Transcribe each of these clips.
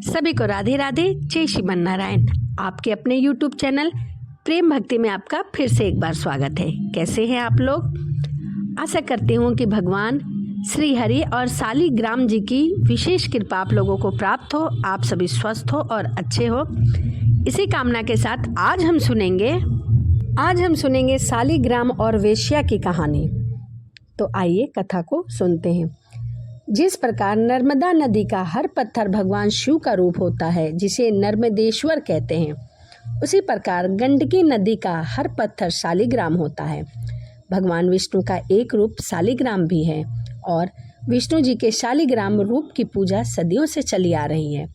सभी को राधे राधे, जय श्रीमन नारायण। आपके अपने YouTube चैनल प्रेम भक्ति में आपका फिर से एक बार स्वागत है। कैसे हैं आप लोग? आशा करती हूँ कि भगवान श्री हरि और सालिग्राम जी की विशेष कृपा आप लोगों को प्राप्त हो, आप सभी स्वस्थ हो और अच्छे हो। इसी कामना के साथ आज हम सुनेंगे सालिग्राम और वेश्या की कहानी। तो आइए कथा को सुनते हैं। जिस प्रकार नर्मदा नदी का हर पत्थर भगवान शिव का रूप होता है, जिसे नर्मदेश्वर कहते हैं, उसी प्रकार गंडकी नदी का हर पत्थर सालिग्राम होता है। भगवान विष्णु का एक रूप सालिग्राम भी है और विष्णु जी के सालिग्राम रूप की पूजा सदियों से चली आ रही है।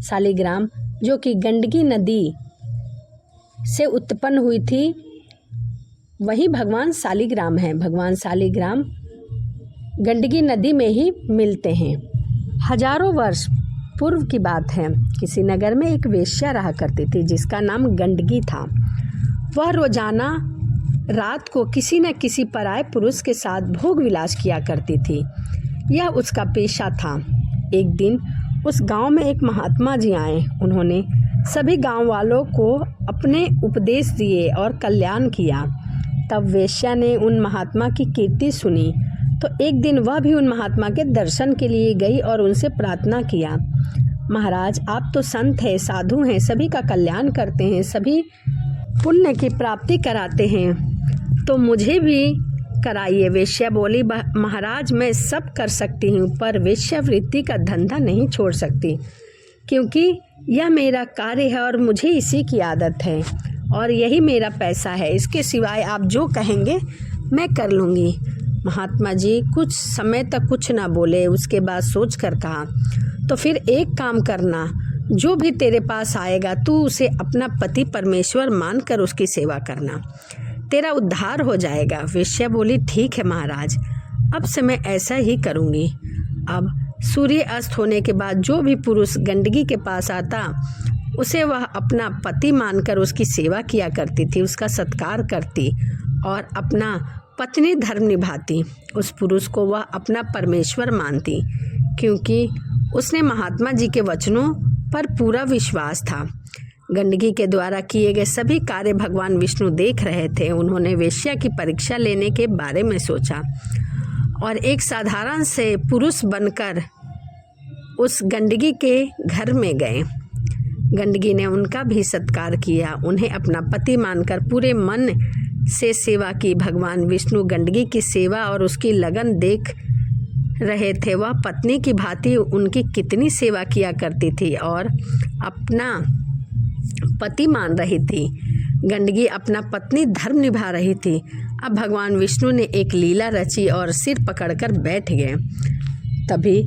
सालिग्राम जो कि गंडकी नदी से उत्पन्न हुई थी, वही भगवान सालिग्राम है। भगवान सालिग्राम गंडकी नदी में ही मिलते हैं। हजारों वर्ष पूर्व की बात है। किसी नगर में एक वेश्या रहा करती थी जिसका नाम गंडकी था। वह रोजाना रात को किसी न किसी पराये पुरुष के साथ भोग विलास किया करती थी। यह उसका पेशा था। एक दिन उस गांव में एक महात्मा जी आए। उन्होंने सभी गांव वालों को अपने उपदेश दिए और कल्याण किया। तब वेश्या ने उन महात्मा की कीर्ति सुनी तो एक दिन वह भी उन महात्मा के दर्शन के लिए गई और उनसे प्रार्थना किया, महाराज आप तो संत हैं, साधु हैं, सभी का कल्याण करते हैं, सभी पुण्य की प्राप्ति कराते हैं, तो मुझे भी कराइए। वेश्या बोली, महाराज मैं सब कर सकती हूँ पर वेश्यावृत्ति का धंधा नहीं छोड़ सकती, क्योंकि यह मेरा कार्य है और मुझे इसी की आदत है और यही मेरा पैसा है। इसके सिवाय आप जो कहेंगे मैं कर लूँगी। महात्मा जी कुछ समय तक कुछ ना बोले। उसके बाद सोच कर कहा, तो फिर एक काम करना, जो भी तेरे पास आएगा तू उसे अपना पति परमेश्वर मानकर उसकी सेवा करना, तेरा उद्धार हो जाएगा। वेश्या बोली, ठीक है महाराज, अब से मैं ऐसा ही करूँगी। अब सूर्य अस्त होने के बाद जो भी पुरुष गंडकी के पास आता, उसे वह अपना पति मानकर उसकी सेवा किया करती थी, उसका सत्कार करती और अपना पत्नी धर्म निभाती। उस पुरुष को वह अपना परमेश्वर मानती, क्योंकि उसने महात्मा जी के वचनों पर पूरा विश्वास था। गंडकी के द्वारा किए गए सभी कार्य भगवान विष्णु देख रहे थे। उन्होंने वेश्या की परीक्षा लेने के बारे में सोचा और एक साधारण से पुरुष बनकर उस गंडकी के घर में गए। गंडकी ने उनका भी सत्कार किया, उन्हें अपना पति मानकर पूरे मन से सेवा की। भगवान विष्णु गंडकी की सेवा और उसकी लगन देख रहे थे। वह पत्नी की भांति उनकी कितनी सेवा किया करती थी और अपना पति मान रही थी। गंडकी अपना पत्नी धर्म निभा रही थी। अब भगवान विष्णु ने एक लीला रची और सिर पकड़कर बैठ गए। तभी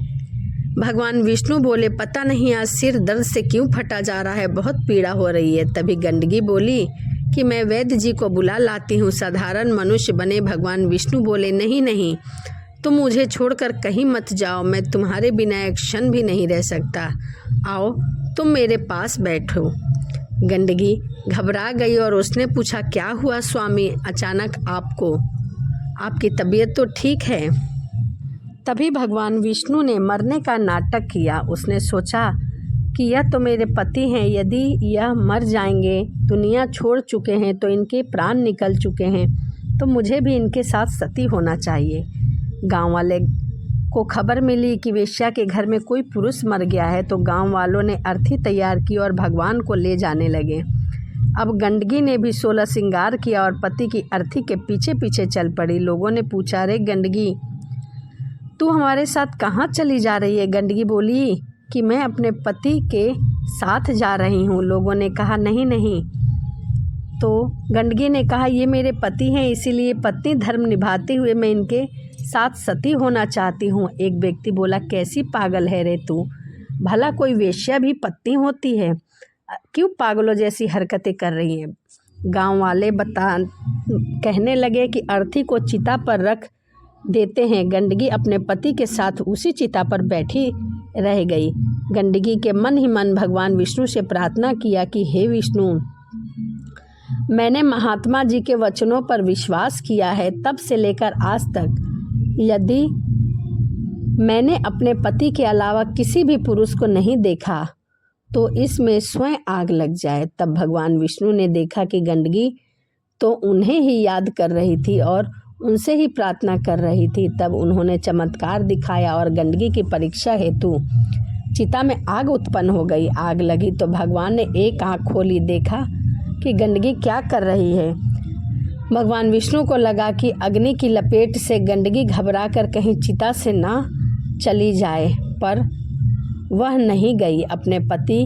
भगवान विष्णु बोले, पता नहीं आज सिर दर्द से क्यों फटा जा रहा है, बहुत पीड़ा हो रही है। तभी गंडकी बोली कि मैं वैद्य जी को बुला लाती हूँ, साधारण मनुष्य बने। भगवान विष्णु बोले, नहीं, तुम मुझे छोड़कर कहीं मत जाओ, मैं तुम्हारे बिना एक क्षण भी नहीं रह सकता। आओ तुम मेरे पास बैठो। गंडकी घबरा गई और उसने पूछा, क्या हुआ स्वामी, अचानक आपकी तबीयत तो ठीक है? तभी भगवान विष्णु ने मरने का नाटक किया। उसने सोचा कि यह तो मेरे पति हैं, यदि यह मर जाएंगे, दुनिया छोड़ चुके हैं, तो इनके प्राण निकल चुके हैं, तो मुझे भी इनके साथ सती होना चाहिए। गांव वाले को खबर मिली कि वेश्या के घर में कोई पुरुष मर गया है, तो गांव वालों ने अर्थी तैयार की और भगवान को ले जाने लगे। अब गंडकी ने भी 16 श्रृंगार किया और पति की अर्थी के पीछे पीछे चल पड़ी। लोगों ने पूछा, अरे गंडकी तू हमारे साथ कहाँ चली जा रही है? गंडकी बोली कि मैं अपने पति के साथ जा रही हूँ। लोगों ने कहा, नहीं। तो गंडकी ने कहा, ये मेरे पति हैं, इसीलिए पत्नी धर्म निभाते हुए मैं इनके साथ सती होना चाहती हूँ। एक व्यक्ति बोला, कैसी पागल है रे तू, भला कोई वेश्या भी पत्नी होती है? क्यों पागलों जैसी हरकतें कर रही है? गांव वाले कहने लगे कि अर्थी को चिता पर रख देते हैं। गंडकी अपने पति के साथ उसी चिता पर बैठी रह गई। गंडकी के मन ही मन भगवान विष्णु से प्रार्थना किया कि हे विष्णु, मैंने महात्मा जी के वचनों पर विश्वास किया है, तब से लेकर आज तक। यदि मैंने अपने पति के अलावा किसी भी पुरुष को नहीं देखा तो इसमें स्वयं आग लग जाए। तब भगवान विष्णु ने देखा कि गंडकी तो उन्हें ही याद कर रही थी और उनसे ही प्रार्थना कर रही थी। तब उन्होंने चमत्कार दिखाया और गंडकी की परीक्षा हेतु चिता में आग उत्पन्न हो गई। आग लगी तो भगवान ने एक आँख खोली, देखा कि गंडकी क्या कर रही है। भगवान विष्णु को लगा कि अग्नि की लपेट से गंडकी घबराकर कहीं चिता से ना चली जाए, पर वह नहीं गई। अपने पति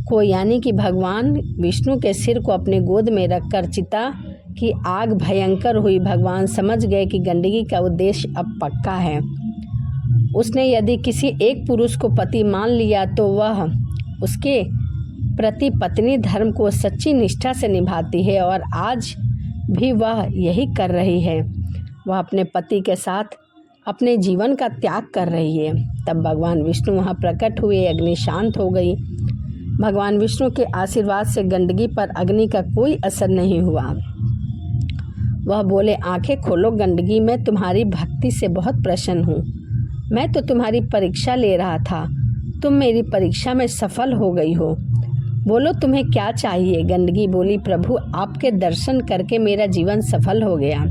को यानी कि भगवान विष्णु के सिर को अपनी गोद में रखकर चिता की आग भयंकर हुई। भगवान समझ गए कि गंडकी का उद्देश्य अब पक्का है। उसने यदि किसी एक पुरुष को पति मान लिया तो वह उसके प्रति पत्नी धर्म को सच्ची निष्ठा से निभाती है और आज भी वह यही कर रही है। वह अपने पति के साथ अपने जीवन का त्याग कर रही है। तब भगवान विष्णु वहाँ प्रकट हुए, अग्नि शांत हो गई। भगवान विष्णु के आशीर्वाद से गंडकी पर अग्नि का कोई असर नहीं हुआ। वह बोले, आंखें खोलो गंडकी, मैं तुम्हारी भक्ति से बहुत प्रसन्न हूँ। मैं तो तुम्हारी परीक्षा ले रहा था, तुम मेरी परीक्षा में सफल हो गई हो। बोलो तुम्हें क्या चाहिए। गंडकी बोली, प्रभु आपके दर्शन करके मेरा जीवन सफल हो गया।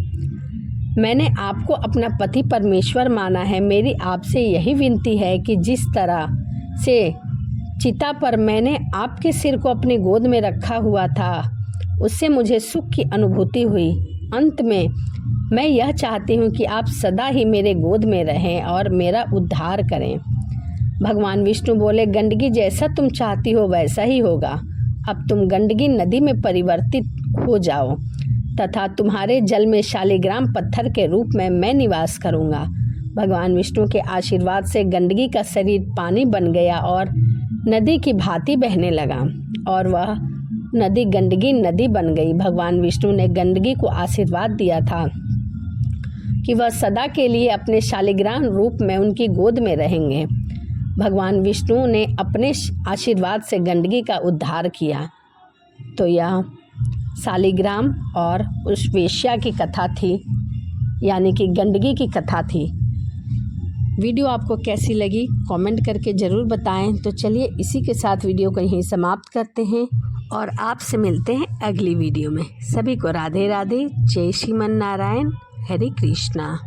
मैंने आपको अपना पति परमेश्वर माना है। मेरी आपसे यही विनती है कि जिस तरह से चिता पर मैंने आपके सिर को अपनी गोद में रखा हुआ था, उससे मुझे सुख की अनुभूति हुई। अंत में मैं यह चाहती हूँ कि आप सदा ही मेरे गोद में रहें और मेरा उद्धार करें। भगवान विष्णु बोले, गंडकी जैसा तुम चाहती हो वैसा ही होगा। अब तुम गंडकी नदी में परिवर्तित हो जाओ तथा तुम्हारे जल में शालिग्राम पत्थर के रूप में मैं निवास करूँगा। भगवान विष्णु के आशीर्वाद से गंडकी का शरीर पानी बन गया और नदी की भांति बहने लगा और वह नदी गंडकी नदी बन गई। भगवान विष्णु ने गंडकी को आशीर्वाद दिया था कि वह सदा के लिए अपने शालिग्राम रूप में उनकी गोद में रहेंगे। भगवान विष्णु ने अपने आशीर्वाद से गंडकी का उद्धार किया। तो यह शालिग्राम और उस वेश्या की कथा थी, यानी कि गंडकी की कथा थी। वीडियो आपको कैसी लगी कमेंट करके ज़रूर बताएं। तो चलिए इसी के साथ वीडियो को यहीं समाप्त करते हैं और आपसे मिलते हैं अगली वीडियो में। सभी को राधे राधे, जय श्रीमन नारायण, हरे कृष्णा।